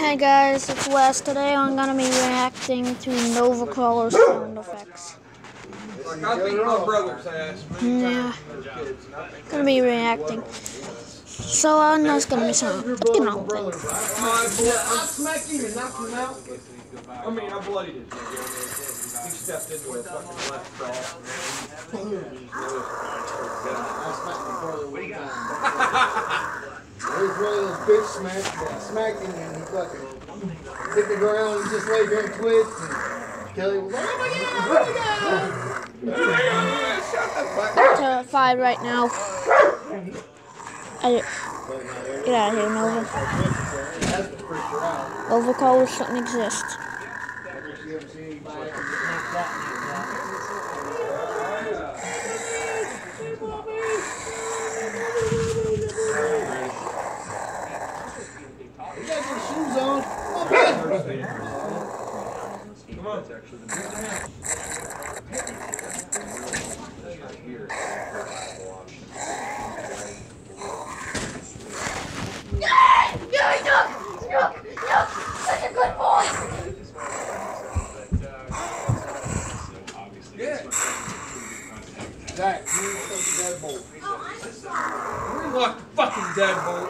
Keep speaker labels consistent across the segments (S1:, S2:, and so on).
S1: Hey guys, it's Wes. Today I'm gonna be reacting to Nova Crawler sound effects.
S2: I beat my brother's ass.
S1: Yeah, gonna be reacting. So that's gonna be sound. You know.
S2: I smacked him and knocked him out. I mean, I bloodied him. He stepped into a fucking left cross.
S3: I smacked my brother one time. It was one of those bitch smacks, but I smacked him and he fucking hit the ground and just laid there and twitched. And Kelly was like, oh my God!
S1: It's a 5 right now. Get out of here, Nova. Nova Crawler shouldn't exist.
S3: You got your shoes on.
S2: Come on.
S1: Such a good boy.
S3: Zach, you need to take that bolt.
S2: Where's like the fucking deadbolt?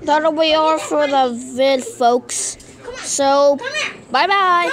S1: That'll be all for the vid, folks. So, bye-bye.